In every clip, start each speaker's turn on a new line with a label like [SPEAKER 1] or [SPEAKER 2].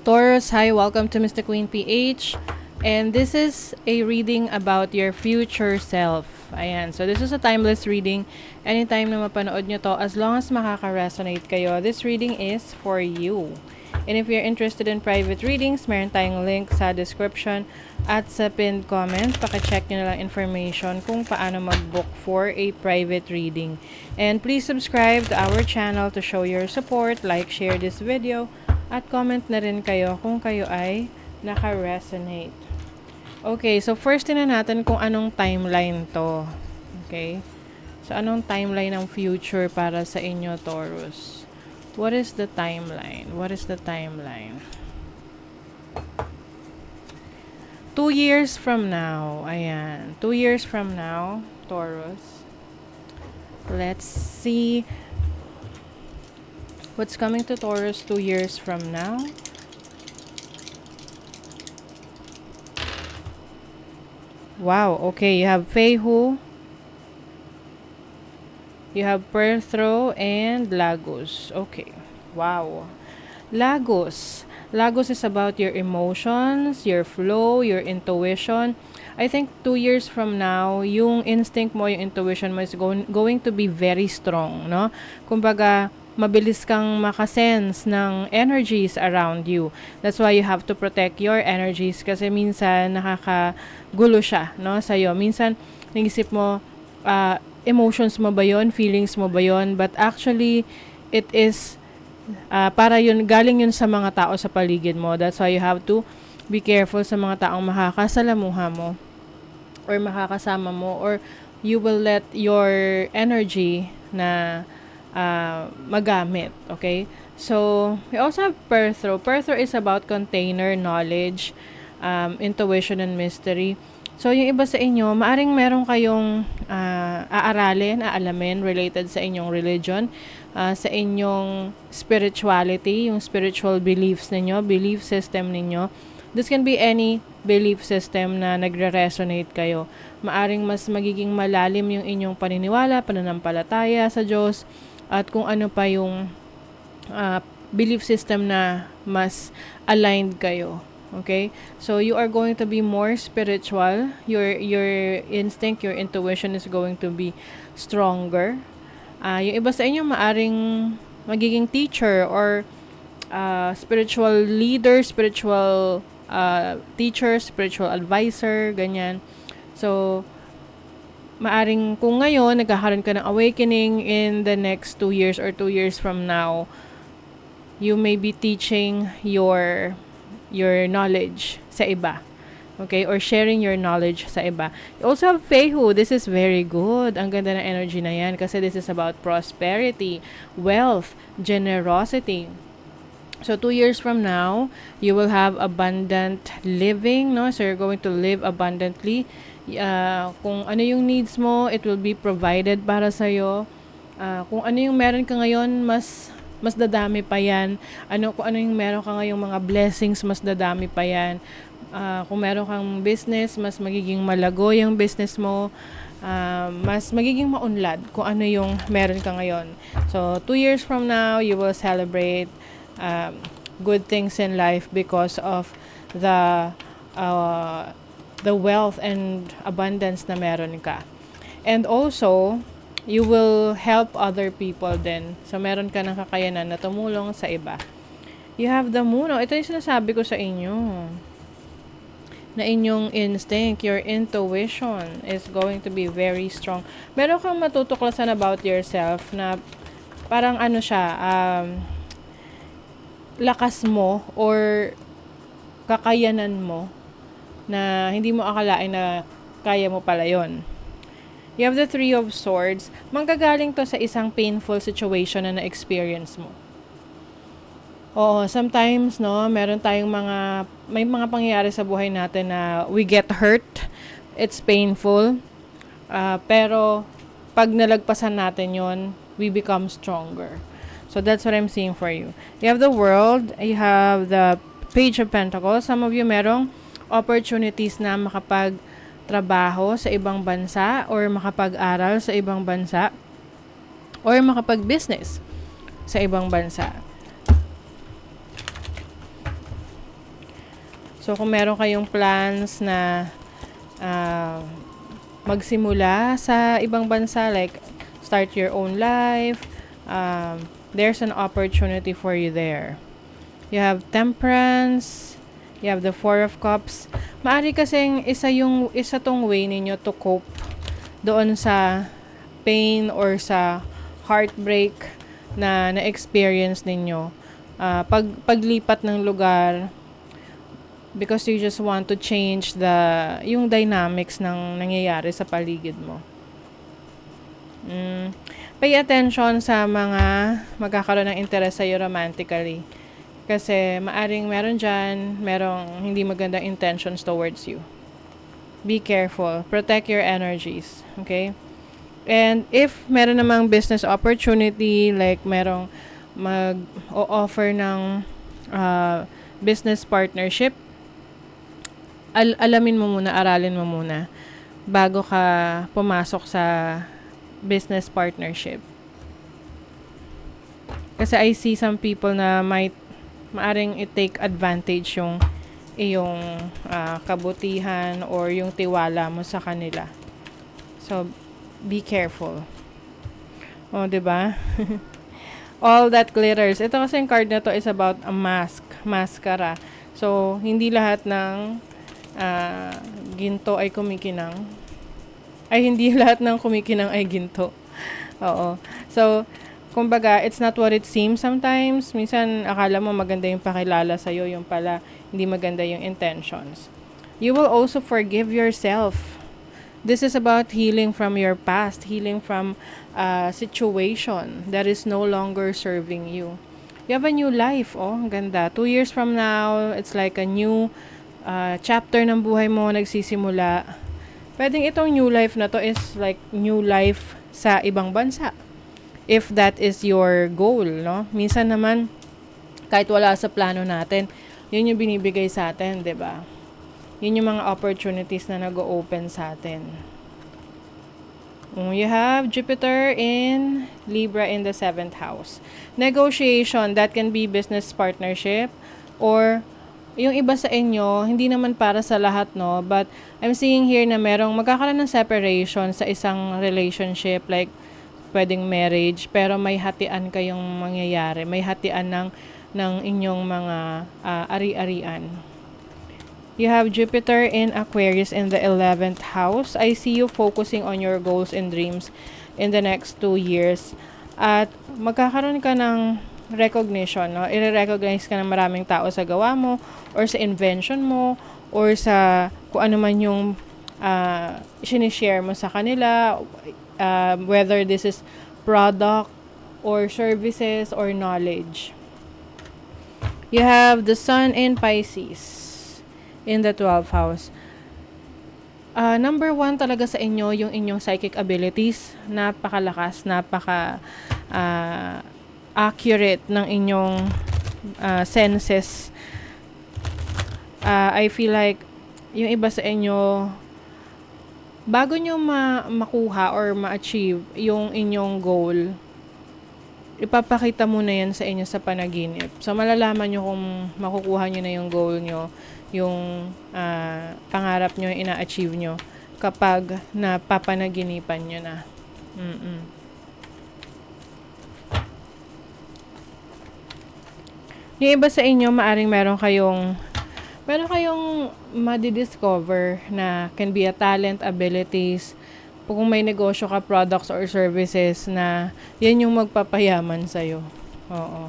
[SPEAKER 1] Taurus, hi, welcome to Mr. Queen PH. And this is a reading about your future self. Ayan, so this is a timeless reading. Anytime na mapanood nyo to, as long as makaka-resonate kayo, this reading is for you. And if you're interested in private readings, meron tayong link sa description at sa pinned comment. Paki-check nyo na lang information kung paano mag-book for a private reading. And please subscribe to our channel to show your support, like, share this video, at comment na rin kayo kung kayo ay naka-resonate. Okay, so first na natin kung anong timeline to. Okay? So anong timeline ng future para sa inyo, Taurus? What is the timeline? What is the timeline? 2 years from now. Ayan. 2 years from now, Taurus. Let's see what's coming to Taurus 2 years from now. Wow, okay. You have Feihu. You have Perthro and Lagos. Okay. Wow. Lagos. Lagos is about your emotions, your flow, your intuition. I think 2 years from now, yung instinct mo, yung intuition mo is going to be very strong, no? Kumbaga, mabilis kang makasense ng energies around you. That's why you have to protect your energies kasi minsan nakakagulo siya, no, sa'yo. Minsan, naisip mo, emotions mo ba yun? Feelings mo ba yun? But actually, it is, para yun, galing yun sa mga tao sa paligid mo. That's why you have to be careful sa mga taong makakasalamuha mo or makakasama mo, or you will let your energy na magamit. Okay? So, we also have Perthro. Perthro is about container, knowledge, intuition, and mystery. So, yung iba sa inyo, maaring meron kayong aaralin, aalamin related sa inyong religion, sa inyong spirituality, yung spiritual beliefs ninyo, belief system ninyo. This can be any belief system na nagre-resonate kayo. Maaring mas magiging malalim yung inyong paniniwala, pananampalataya sa Diyos, at kung ano pa yung belief system na mas aligned kayo. Okay? So, you are going to be more spiritual. Your instinct, your intuition is going to be stronger. Yung iba sa inyo, maaring magiging teacher or spiritual leader, spiritual teacher, spiritual advisor, ganyan. So, maaring kung ngayon, nagkakaroon ka ng awakening in the next 2 years or 2 years from now, you may be teaching your knowledge sa iba. Okay? Or sharing your knowledge sa iba. You also have Feihu. This is very good. Ang ganda ng energy na yan kasi this is about prosperity, wealth, generosity. So, 2 years from now, you will have abundant living, no? So, you're going to live abundantly. Kung ano yung needs mo, it will be provided para sa'yo. Kung ano yung meron ka ngayon, mas dadami pa yan. Kung ano yung meron ka ngayong mga blessings, mas dadami pa yan. Kung meron kang business, mas magiging malago yung business mo. Mas magiging maunlad kung ano yung meron ka ngayon. So, 2 years from now, you will celebrate good things in life because of the wealth and abundance na meron ka. And also, you will help other people din. So, meron ka ng kakayanan na tumulong sa iba. You have the moon. Ito yung sinasabi ko sa inyo. Na inyong instinct, your intuition is going to be very strong. Meron kang matutuklasan about yourself na parang ano siya, lakas mo or kakayanan mo na hindi mo akalain na kaya mo pala yun. You have the Three of Swords. Manggagaling to sa isang painful situation na na-experience mo. Oo, sometimes, no, meron tayong may mga pangyayari sa buhay natin na we get hurt. It's painful. Pero, pag nalagpasan natin yon, we become stronger. So, that's what I'm seeing for you. You have the World. You have the Page of Pentacles. Some of you merong opportunities na makapagtrabaho sa ibang bansa or makapag-aral sa ibang bansa or makapag-business sa ibang bansa. So, kung meron kayong plans na uh, magsimula sa ibang bansa, like start your own life, there's an opportunity for you there. You have temperance, you have the Four of Cups. Maari kasing isa tong way ninyo to cope doon sa pain or sa heartbreak na na-experience ninyo. Paglipat ng lugar, because you just want to change yung dynamics ng nangyayari sa paligid mo. Pay attention sa mga magkakaroon ng interest sa'yo romantically. Kasi maaring merong hindi magandang intentions towards you. Be careful. Protect your energies. Okay? And if meron namang business opportunity, like merong mag-offer ng business partnership, aralin mo muna bago ka pumasok sa business partnership. Kasi I see some people na maaring i-take advantage yung iyong kabutihan or yung tiwala mo sa kanila. So, be careful. O, diba? All that glitters. Ito kasi yung card na to is about a mascara. So, hindi lahat ng ginto ay kumikinang. Hindi lahat ng kumikinang ay ginto. Oo. So, kumbaga, it's not what it seems sometimes. Minsan, akala mo maganda yung pakilala sa'yo, yung pala, hindi maganda yung intentions. You will also forgive yourself. This is about healing from your past, healing from a situation that is no longer serving you. You have a new life, ang ganda. 2 years from now, it's like a new chapter ng buhay mo nagsisimula. Pwedeng itong new life na to is like new life sa ibang bansa. If that is your goal, no? Minsan naman, kahit wala sa plano natin, yun yung binibigay sa atin, 'di ba? Yun yung mga opportunities na nag-o-open sa atin. You have Jupiter in Libra in the 7th house. Negotiation, that can be business partnership or yung iba sa inyo, hindi naman para sa lahat, no? But I'm seeing here na magkakaroon ng separation sa isang relationship, like pwedeng marriage, pero may hatian kayong mangyayari. May hatian ng inyong mga ari-arian. You have Jupiter in Aquarius in the 11th house. I see you focusing on your goals and dreams in the next 2 years. At magkakaroon ka ng recognition, no? I-recognize ka ng maraming tao sa gawa mo, or sa invention mo, or sa kung ano man yung sinishare mo sa kanila, whether this is product or services or knowledge. You have the Sun in Pisces in the 12th house. Number 1 talaga sa inyo yung inyong psychic abilities. Napakalakas, accurate ng inyong senses. I feel like yung iba sa inyo, bago nyo makuha or ma-achieve yung inyong goal, ipapakita muna yan sa inyo sa panaginip. So, malalaman nyo kung makukuha nyo na yung goal nyo, yung pangarap nyo, ina-achieve nyo, kapag napapanaginipan nyo na. Yung iba sa inyo, maaring meron kayong madidiscover na can be a talent, abilities, kung may negosyo ka, products or services na yan yung magpapayaman sa'yo. Oo.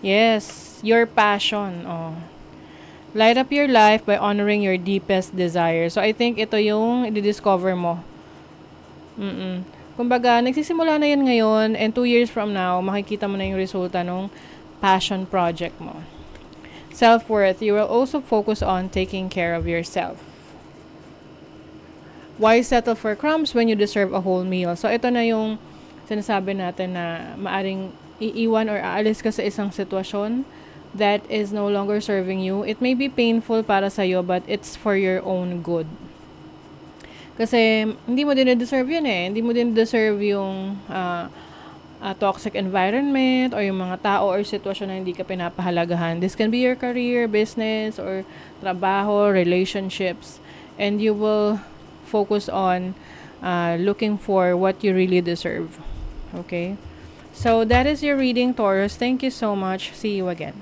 [SPEAKER 1] Yes, your passion. Light up your life by honoring your deepest desire. So, I think ito yung i-discover mo. Kumbaga, nagsisimula na yan ngayon, and 2 years from now, makikita mo na yung resulta ng passion project mo. Self-worth, you will also focus on taking care of yourself. Why settle for crumbs when you deserve a whole meal? So, ito na yung sinasabi natin na maaring iiwan or aalis ka sa isang sitwasyon that is no longer serving you. It may be painful para sa'yo, but it's for your own good. Kasi, hindi mo din deserve yun eh. Hindi mo din deserve yung toxic environment or yung mga tao or sitwasyon na hindi ka pinapahalagahan. This can be your career, business, or trabaho, relationships. And you will focus on looking for what you really deserve. Okay? So that is your reading, Taurus. Thank you so much. See you again.